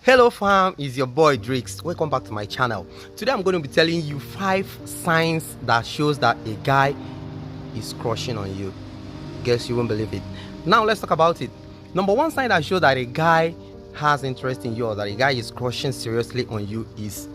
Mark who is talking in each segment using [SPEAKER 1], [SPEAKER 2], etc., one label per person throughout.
[SPEAKER 1] Hello fam, it's your boy Drakes. Welcome back to my channel. Today I'm going to be telling you 5 signs that shows that a guy is crushing on you. Guess you won't believe it. Now let's talk about it. Number 1 sign that shows that a guy has interest in you or that a guy is crushing seriously on you is,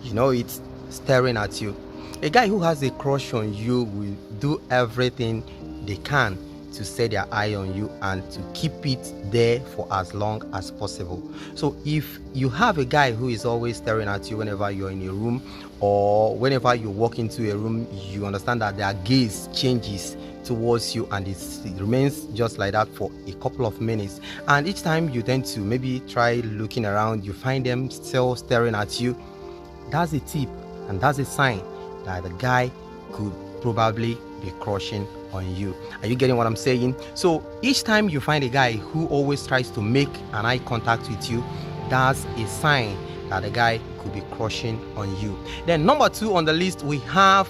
[SPEAKER 1] it's staring at you. A guy who has a crush on you will do everything they can to set their eye on you and to keep it there for as long as possible. So if you have a guy who is always staring at you whenever you're in a room or whenever you walk into a room, you understand that their gaze changes towards you and it remains just like that for a couple of minutes, and each time you tend to maybe try looking around, you find them still staring at you. That's a tip and that's a sign that the guy could probably be crushing on you. Are you getting what I'm saying? So each time you find a guy who always tries to make an eye contact with you, that's a sign that the guy could be crushing on you. Then number 2 on the list, we have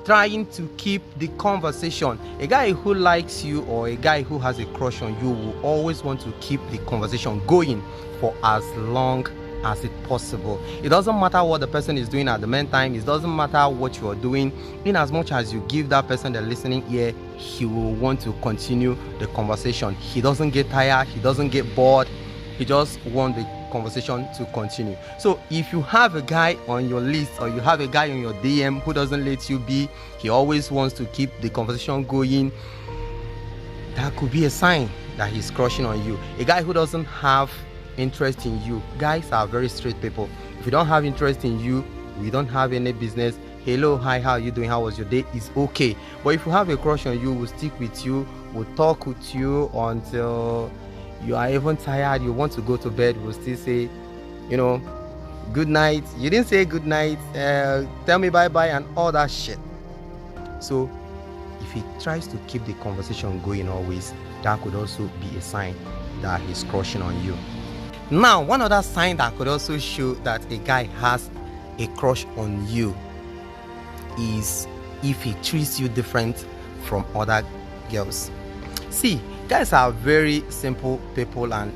[SPEAKER 1] trying to keep the conversation. A guy who likes you or a guy who has a crush on you will always want to keep the conversation going for as long as it possible. It doesn't matter what the person is doing at the meantime. It doesn't matter what you are doing. In as much as you give that person the listening ear, he will want to continue the conversation. He doesn't get tired, he doesn't get bored, he just wants the conversation to continue. So if you have a guy on your list or you have a guy on your DM who doesn't let you be, he always wants to keep the conversation going, that could be a sign that he's crushing on you. A guy who doesn't have interest in you, guys are very straight people. If you don't have interest in you, we don't have any business. Hello, hi, how are you doing, how was your day, is okay. But if you have a crush on you, we'll stick with you, we'll talk with you until you are even tired, you want to go to bed. We'll still say, good night. You didn't say good night, tell me bye bye and all that shit. So if he tries to keep the conversation going always, that could also be a sign that he's crushing on you. Now, one other sign that could also show that a guy has a crush on you is if he treats you different from other girls. See, guys are very simple people and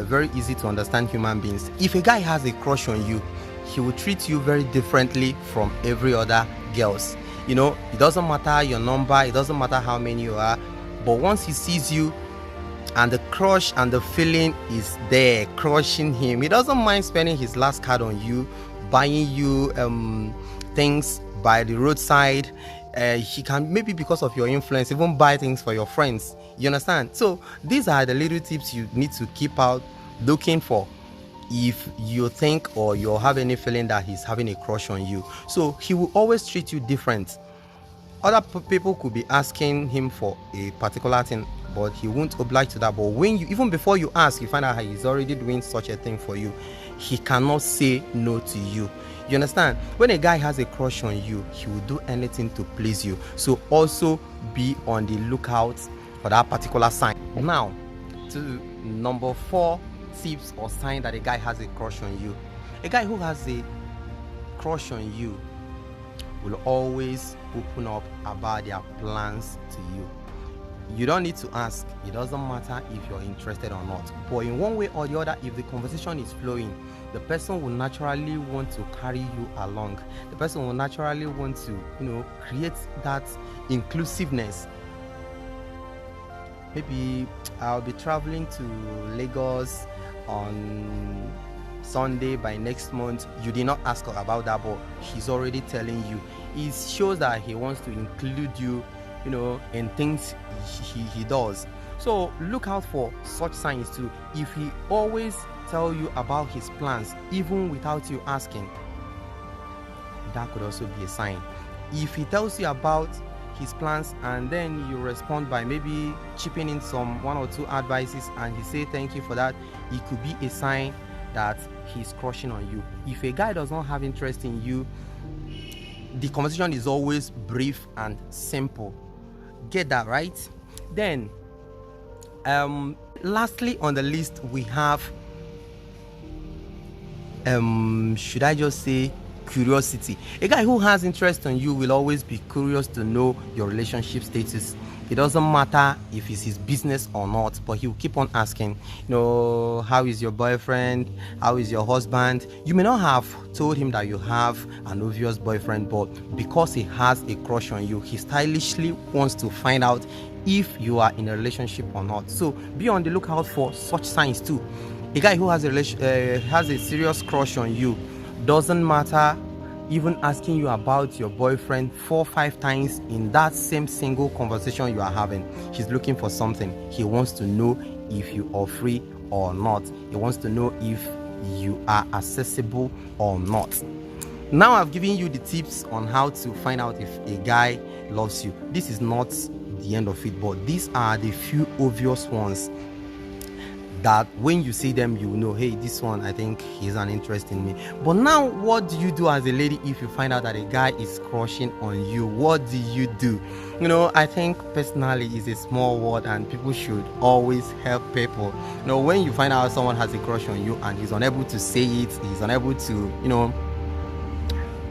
[SPEAKER 1] very easy to understand human beings. If a guy has a crush on you, he will treat you very differently from every other girls. It doesn't matter your number, it doesn't matter how many you are, but once he sees you and the crush and the feeling is there, crushing him, he doesn't mind spending his last card on you, buying you things by the roadside. He can, maybe because of your influence, even buy things for your friends. You understand? So these are the little tips you need to keep out looking for if you think or you have any feeling that he's having a crush on you. So he will always treat you different. Other people could be asking him for a particular thing, but he won't oblige to that. But when even before you ask, you find out he's already doing such a thing for you. He cannot say no to you. You understand? When a guy has a crush on you, he will do anything to please you. So also be on the lookout for that particular sign. Now, to number 4 tips or sign that a guy has a crush on you. A guy who has a crush on you will always open up about their plans to you. You don't need to ask. It doesn't matter if you're interested or not. But in one way or the other, if the conversation is flowing, the person will naturally want to carry you along. The person will naturally want to, create that inclusiveness. Maybe I'll be traveling to Lagos on Sunday by next month. You did not ask about that, but he's already telling you. It shows that he wants to include you, in things he does. So look out for such signs too. If he always tell you about his plans even without you asking, that could also be a sign. If he tells you about his plans and then you respond by maybe chipping in some 1 or 2 advices and he say thank you for that, it could be a sign that he's crushing on you. If a guy does not have interest in you, the conversation is always brief and simple. Get that right? Then lastly on the list, we have should I just say curiosity. A guy who has interest in you will always be curious to know your relationship status. It doesn't matter if it's his business or not, but he'll keep on asking, how is your boyfriend? How is your husband? You may not have told him that you have an obvious boyfriend, but because he has a crush on you, he stylishly wants to find out if you are in a relationship or not. So be on the lookout for such signs too. A guy who has a serious crush on you, doesn't matter even asking you about your boyfriend 4 or 5 times in that same single conversation you are having. He's looking for something. He wants to know if you are free or not. He wants to know if you are accessible or not. Now I've given you the tips on how to find out if a guy loves you. This is not the end of it, but these are the few obvious ones that when you see them, you know, hey, this one, I think he's an interest in me. But now, what do you do as a lady if you find out that a guy is crushing on you? What do you do? I think personally it's a small word, and people should always help people. When you find out someone has a crush on you and he's unable to say it, he's unable to,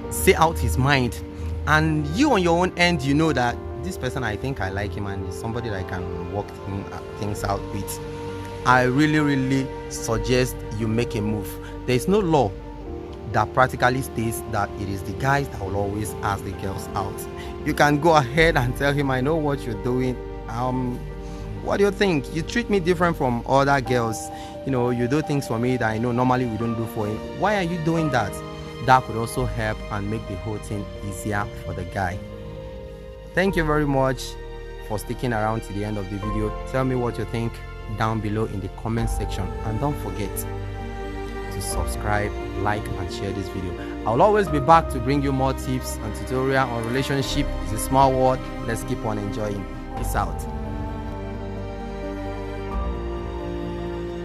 [SPEAKER 1] say out his mind, and you on your own end, you know that this person, I think I like him and he's somebody that I can work things out with, I really suggest you make a move. There is no law that practically states that it is the guys that will always ask the girls out. You can go ahead and tell him, I know what you're doing. What do you think? You treat me different from other girls. You do things for me that I know normally we don't do for him. Why are you doing that? That could also help and make the whole thing easier for the guy. Thank you very much for sticking around to the end of the video. Tell me what you think down below in the comment section, and don't forget to subscribe, like and share this video. I'll always be back to bring you more tips and tutorial on relationship. It's a small world. Let's keep on enjoying. Peace out.